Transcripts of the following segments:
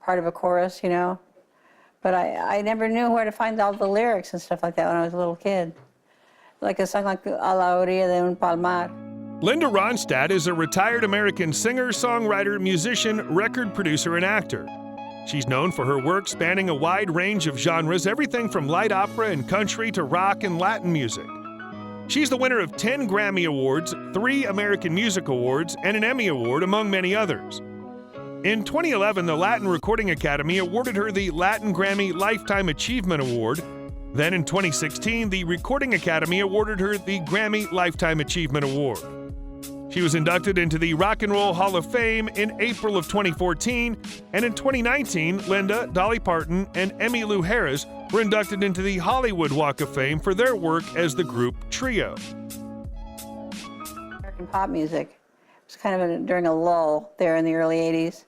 part of a chorus, you know. But I never knew where to find all the lyrics and stuff like that when I was a little kid. Like a song like A la orilla de un palmar. Linda Ronstadt is a retired American singer, songwriter, musician, record producer, and actor. She's known for her work spanning a wide range of genres, everything from light opera and country to rock and Latin music. She's the winner of 10 Grammy Awards, 3 American Music Awards, and an Emmy Award, among many others. In 2011, the Latin Recording Academy awarded her the Latin Grammy Lifetime Achievement Award. Then in 2016, the Recording Academy awarded her the Grammy Lifetime Achievement Award. She was inducted into the Rock and Roll Hall of Fame in April of 2014, and in 2019, Linda, Dolly Parton, and Emmylou Harris were inducted into the Hollywood Walk of Fame for their work as the group Trio. American pop music. It was kind of during a lull there in the early 80s.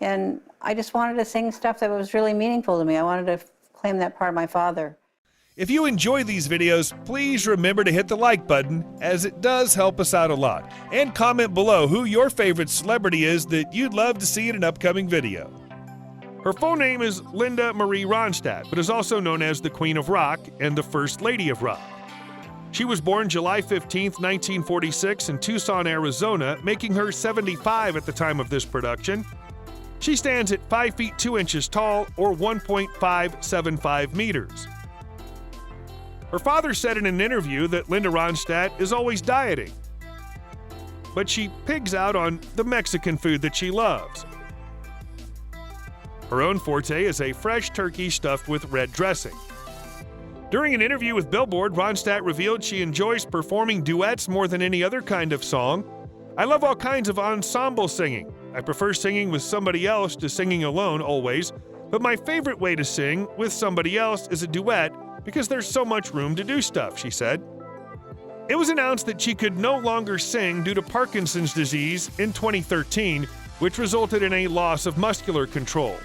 And I just wanted to sing stuff that was really meaningful to me. I wanted to claim that part of my father. If you enjoy these videos, please remember to hit the like button, as it does help us out a lot. And comment below who your favorite celebrity is that you'd love to see in an upcoming video. Her full name is Linda Marie Ronstadt, but is also known as the Queen of Rock and the First Lady of Rock. She was born July 15, 1946 in Tucson, Arizona, making her 75 at the time of this production. She stands at 5 feet 2 inches tall, or 1.575 meters. Her father said in an interview that Linda Ronstadt is always dieting, but she pigs out on the Mexican food that she loves. Her own forte is a fresh turkey stuffed with red dressing. During an interview with Billboard, Ronstadt revealed she enjoys performing duets more than any other kind of song. "I love all kinds of ensemble singing. I prefer singing with somebody else to singing alone always, but my favorite way to sing with somebody else is a duet because there's so much room to do stuff," she said. It was announced that she could no longer sing due to Parkinson's disease in 2013, which resulted in a loss of muscular control.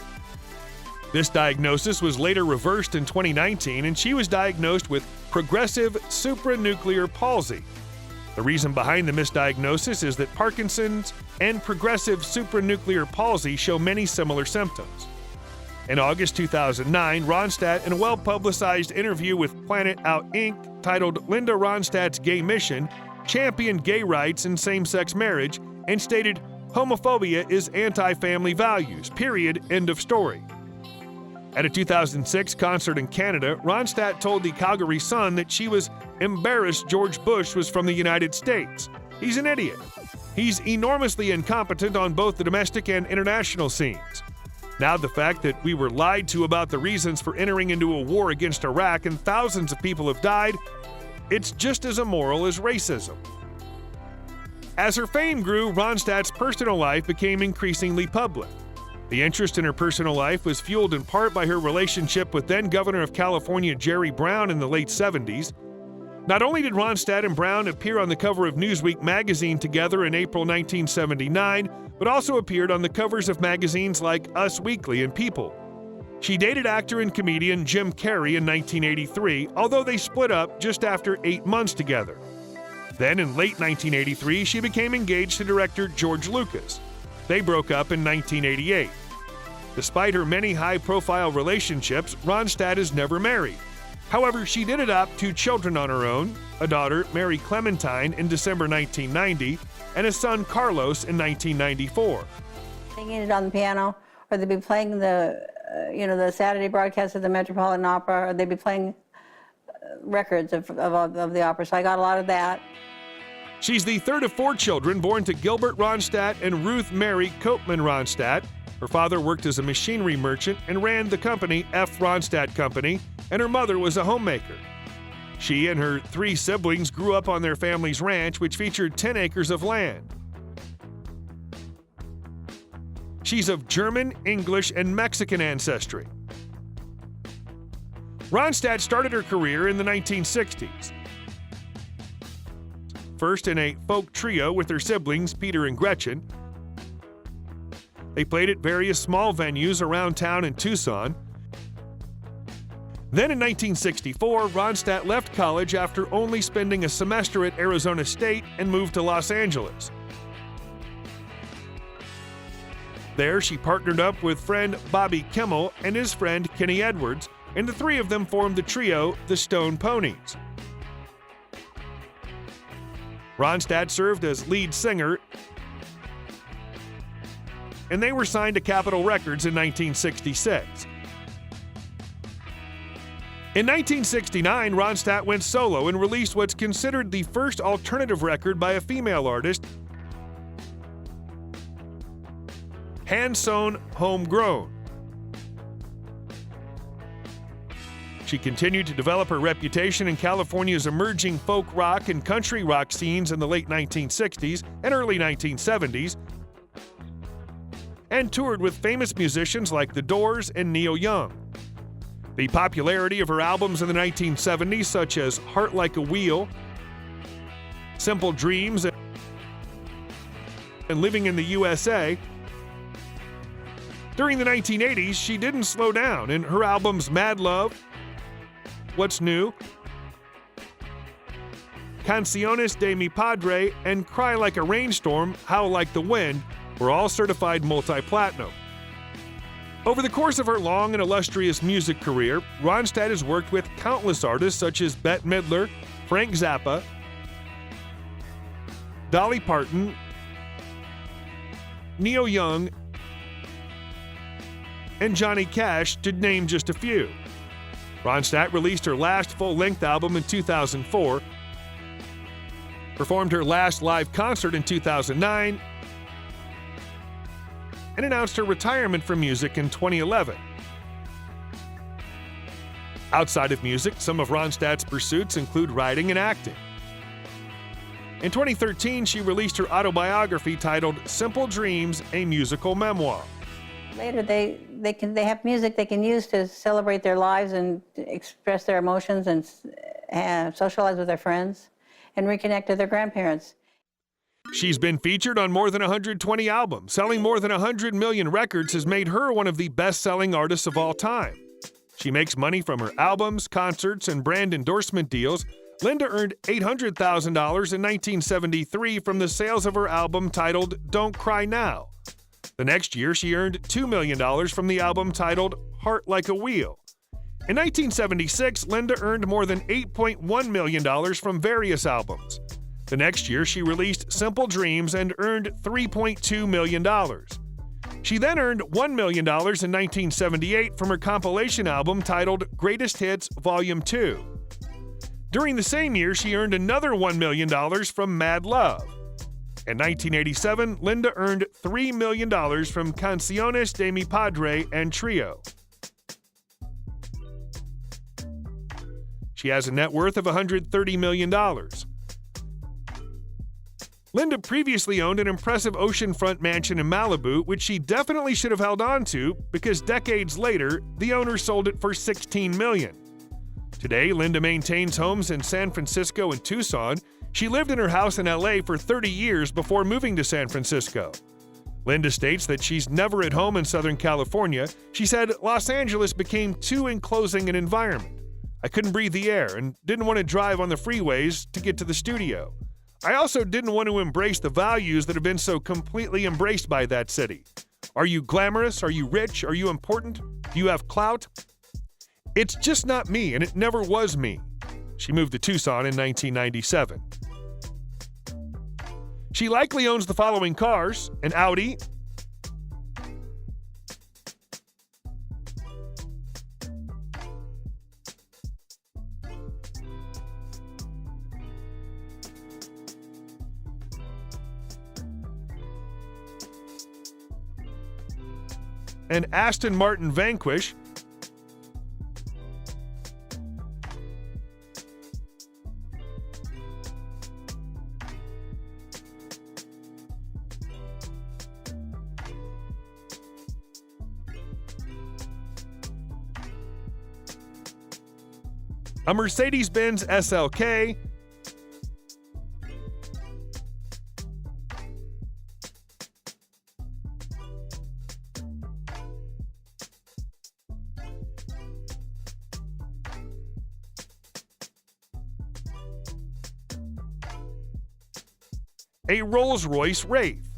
This diagnosis was later reversed in 2019, and she was diagnosed with progressive supranuclear palsy. The reason behind the misdiagnosis is that Parkinson's and progressive supranuclear palsy show many similar symptoms. In August 2009, Ronstadt, in a well-publicized interview with Planet Out Inc. titled Linda Ronstadt's Gay Mission, championed gay rights and same-sex marriage and stated, "Homophobia is anti-family values, period, end of story." At a 2006 concert in Canada, Ronstadt told the Calgary Sun that she was embarrassed George Bush was from the United States. "He's an idiot. He's enormously incompetent on both the domestic and international scenes. Now the fact that we were lied to about the reasons for entering into a war against Iraq and thousands of people have died, it's just as immoral as racism." As her fame grew, Ronstadt's personal life became increasingly public. The interest in her personal life was fueled in part by her relationship with then-Governor of California Jerry Brown in the late 70s. Not only did Ronstadt and Brown appear on the cover of Newsweek magazine together in April 1979, but also appeared on the covers of magazines like Us Weekly and People. She dated actor and comedian Jim Carrey in 1983, although they split up just after 8 months together. Then in late 1983, she became engaged to director George Lucas. They broke up in 1988. Despite her many high-profile relationships, Ronstadt is never married. However, she did adopt 2 children on her own, a daughter, Mary Clementine, in December 1990, and a son, Carlos, in 1994. Singing it on the piano, or they'd be playing the Saturday broadcast of the Metropolitan Opera, or they'd be playing records of the opera, so I got a lot of that. She's the third of 4 children born to Gilbert Ronstadt and Ruth Mary Copeman Ronstadt. Her father worked as a machinery merchant and ran the company F. Ronstadt Company, and her mother was a homemaker. She and her 3 siblings grew up on their family's ranch, which featured 10 acres of land. She's of German, English, and Mexican ancestry. Ronstadt started her career in the 1960s. First in a folk trio with her siblings, Peter and Gretchen. They played at various small venues around town in Tucson. Then in 1964, Ronstadt left college after only spending a semester at Arizona State and moved to Los Angeles. There, she partnered up with friend Bobby Kimmel and his friend Kenny Edwards, and the three of them formed the trio, the Stone Ponies. Ronstadt served as lead singer, and they were signed to Capitol Records in 1966. In 1969, Ronstadt went solo and released what's considered the first alternative record by a female artist, Hand-Sewn Homegrown. She continued to develop her reputation in California's emerging folk rock and country rock scenes in the late 1960s and early 1970s, and toured with famous musicians like The Doors and Neil Young. The popularity of her albums in the 1970s, such as Heart Like a Wheel, Simple Dreams, and Living in the USA. During the 1980s, she didn't slow down, and her albums Mad Love, What's New, Canciones de mi Padre, and Cry Like a Rainstorm, Howl Like the Wind were all certified multi-platinum. Over the course of her long and illustrious music career, Ronstadt has worked with countless artists such as Bette Midler, Frank Zappa, Dolly Parton, Neil Young, and Johnny Cash, to name just a few. Ronstadt released her last full-length album in 2004, performed her last live concert in 2009, and announced her retirement from music in 2011. Outside of music, some of Ronstadt's pursuits include writing and acting. In 2013, she released her autobiography titled Simple Dreams, a musical memoir. Later, they have music they can use to celebrate their lives and express their emotions and socialize with their friends and reconnect with their grandparents. She's been featured on more than 120 albums. Selling more than 100 million records has made her one of the best-selling artists of all time. She makes money from her albums, concerts, and brand endorsement deals. Linda earned $800,000 in 1973 from the sales of her album titled Don't Cry Now. The next year, she earned $2 million from the album titled Heart Like a Wheel. In 1976, Linda earned more than $8.1 million from various albums. The next year, she released Simple Dreams and earned $3.2 million. She then earned $1 million in 1978 from her compilation album titled Greatest Hits Volume 2. During the same year, she earned another $1 million from Mad Love. In 1987, Linda earned $3 million from Canciones de mi Padre and Trio. She has a net worth of $130 million. Linda previously owned an impressive oceanfront mansion in Malibu, which she definitely should have held on to because decades later, the owner sold it for $16 million. Today, Linda maintains homes in San Francisco and Tucson. She lived in her house in LA for 30 years before moving to San Francisco. Linda states that she's never at home in Southern California. She said, Los Angeles became too enclosing an environment. I couldn't breathe the air and didn't want to drive on the freeways to get to the studio. I also didn't want to embrace the values that have been so completely embraced by that city. Are you glamorous? Are you rich? Are you important? Do you have clout? It's just not me, and it never was me. She moved to Tucson in 1997. She likely owns the following cars: an Audi, an Aston Martin Vanquish, a Mercedes-Benz SLK, a Rolls-Royce Wraith,